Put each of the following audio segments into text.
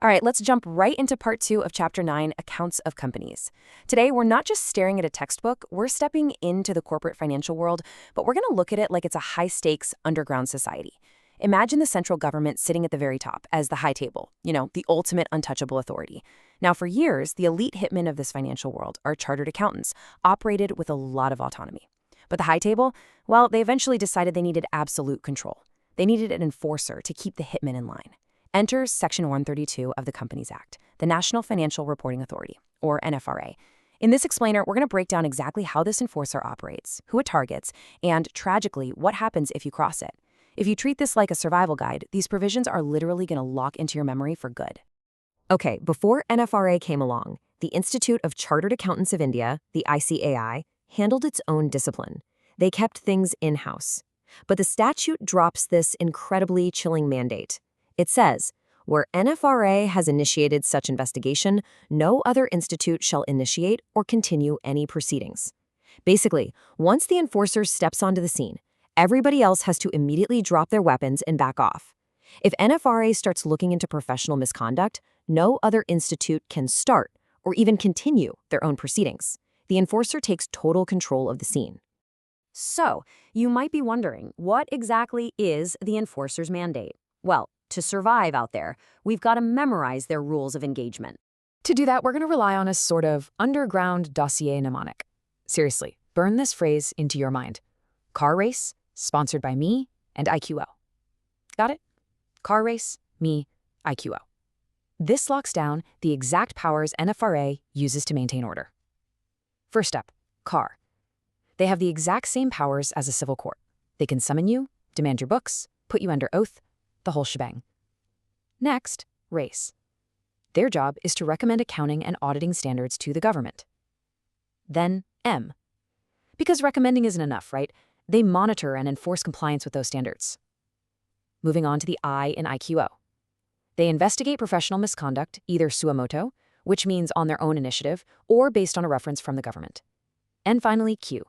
All right, let's jump right into part 2 of Chapter 9, Accounts of Companies. Today, we're not just staring at a textbook, we're stepping into the corporate financial world, but we're going to look at it like it's a high-stakes underground society. Imagine the central government sitting at the very top as the high table, the ultimate untouchable authority. Now, for years, the elite hitmen of this financial world are chartered accountants, operated with a lot of autonomy. But the high table, well, they eventually decided they needed absolute control. They needed an enforcer to keep the hitmen in line. Enters Section 132 of the Companies Act, the National Financial Reporting Authority, or NFRA. In this explainer, we're going to break down exactly how this enforcer operates, who it targets, and, tragically, what happens if you cross it. If you treat this like a survival guide, these provisions are literally going to lock into your memory for good. Okay, before NFRA came along, the Institute of Chartered Accountants of India, the ICAI, handled its own discipline. They kept things in-house. But the statute drops this incredibly chilling mandate. It says, where NFRA has initiated such investigation, no other institute shall initiate or continue any proceedings. Basically, once the enforcer steps onto the scene, everybody else has to immediately drop their weapons and back off. If NFRA starts looking into professional misconduct, no other institute can start or even continue their own proceedings. The enforcer takes total control of the scene. So, you might be wondering, what exactly is the enforcer's mandate? Well, to survive out there, we've got to memorize their rules of engagement. To do that, we're going to rely on a sort of underground dossier mnemonic. Seriously, burn this phrase into your mind. Car race, sponsored by me and IQO. Got it? Car race, me, IQO. This locks down the exact powers NFRA uses to maintain order. First up, car. They have the exact same powers as a civil court. They can summon you, demand your books, put you under oath, the whole shebang. Next, race. Their job is to recommend accounting and auditing standards to the government. Then, M. Because recommending isn't enough, right? They monitor and enforce compliance with those standards. Moving on to the I in IQO. They investigate professional misconduct, either suo moto, which means on their own initiative, or based on a reference from the government. And finally, Q.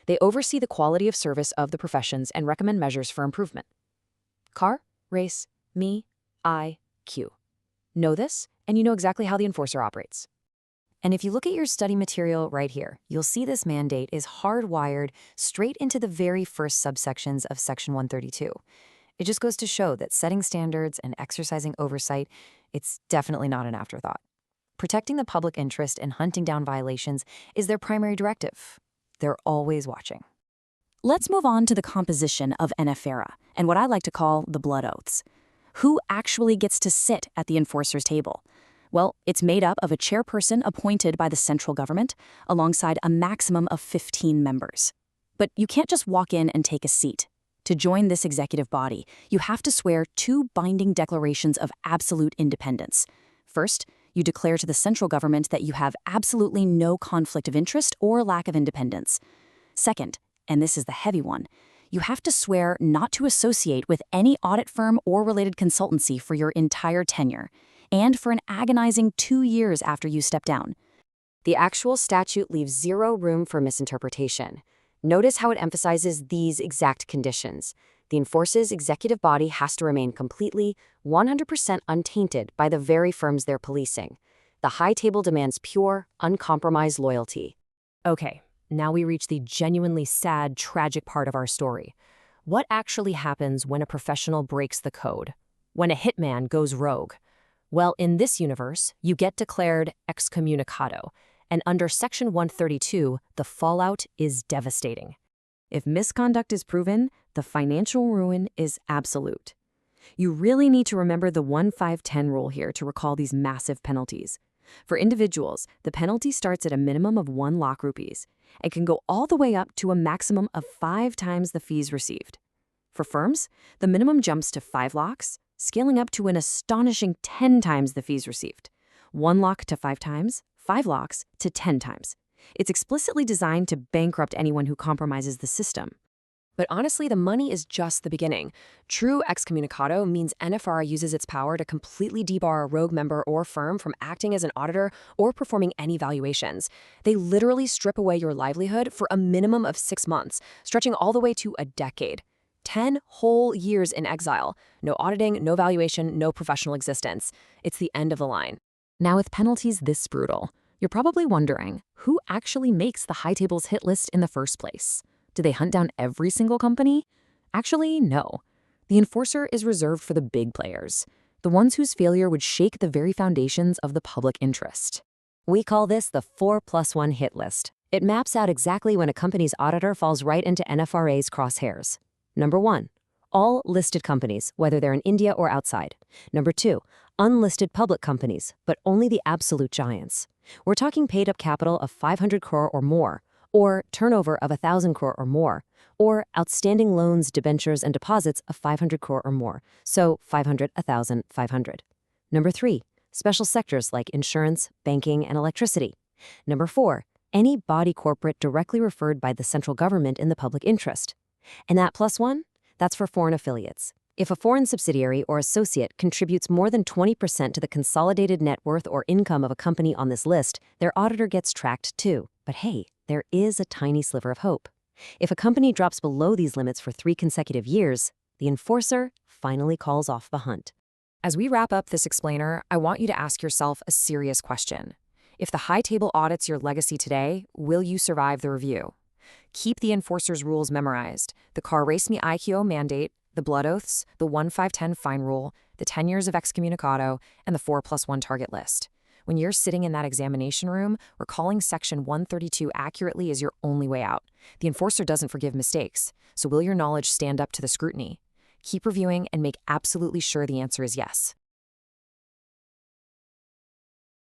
They oversee the quality of service of the professions and recommend measures for improvement. Car, race, me, I, Q. Know this, and you know exactly how the enforcer operates. And if you look at your study material right here, you'll see this mandate is hardwired straight into the very first subsections of Section 132. It just goes to show that setting standards and exercising oversight, it's definitely not an afterthought. Protecting the public interest and hunting down violations is their primary directive. They're always watching. Let's move on to the composition of NFRA and what I like to call the blood oaths. Who actually gets to sit at the enforcer's table? Well, it's made up of a chairperson appointed by the central government alongside a maximum of 15 members. But you can't just walk in and take a seat. To join this executive body, you have to swear 2 binding declarations of absolute independence. First, you declare to the central government that you have absolutely no conflict of interest or lack of independence. Second, and this is the heavy one, you have to swear not to associate with any audit firm or related consultancy for your entire tenure, and for an agonizing 2 years after you step down. The actual statute leaves zero room for misinterpretation. Notice how it emphasizes these exact conditions. The enforcer's executive body has to remain completely, 100% untainted by the very firms they're policing. The high table demands pure, uncompromised loyalty. Okay. Now we reach the genuinely sad, tragic part of our story. What actually happens when a professional breaks the code? When a hitman goes rogue? Well, in this universe, you get declared excommunicado, and under Section 132, the fallout is devastating. If misconduct is proven, the financial ruin is absolute. You really need to remember the 1-5-10 rule here to recall these massive penalties. For individuals, the penalty starts at a minimum of 1 lakh rupees and can go all the way up to a maximum of 5 times the fees received. For firms, the minimum jumps to 5 lakhs, scaling up to an astonishing 10 times the fees received. 1 lakh to 5 times, 5 lakhs to 10 times. It's explicitly designed to bankrupt anyone who compromises the system. But honestly, the money is just the beginning. True excommunicado means NFRA uses its power to completely debar a rogue member or firm from acting as an auditor or performing any valuations. They literally strip away your livelihood for a minimum of 6 months, stretching all the way to a decade. 10 whole years in exile. No auditing, no valuation, no professional existence. It's the end of the line. Now, with penalties this brutal, you're probably wondering, who actually makes the High Table's hit list in the first place? Do they hunt down every single company? Actually, no. The enforcer is reserved for the big players, the ones whose failure would shake the very foundations of the public interest. We call this the 4+1 hit list. It maps out exactly when a company's auditor falls right into NFRA's crosshairs. Number 1, all listed companies, whether they're in India or outside. Number 2, unlisted public companies, but only the absolute giants. We're talking paid-up capital of 500 crore or more, or turnover of 1,000 crore or more, or outstanding loans, debentures, and deposits of 500 crore or more, so 500, 1,000, 500. Number 3, special sectors like insurance, banking, and electricity. Number 4, any body corporate directly referred by the central government in the public interest. And that +1, that's for foreign affiliates. If a foreign subsidiary or associate contributes more than 20% to the consolidated net worth or income of a company on this list, their auditor gets tracked too. But hey, there is a tiny sliver of hope. If a company drops below these limits for 3 consecutive years, the enforcer finally calls off the hunt. As we wrap up this explainer, I want you to ask yourself a serious question. If the High Table audits your legacy today, will you survive the review? Keep the enforcer's rules memorized: the Car Race Me IQO mandate, the blood oaths, the 1-5-10 fine rule, the 10 years of excommunicado, and the 4+1 target list. When you're sitting in that examination room, recalling Section 132 accurately is your only way out. The enforcer doesn't forgive mistakes, so will your knowledge stand up to the scrutiny? Keep reviewing and make absolutely sure the answer is yes.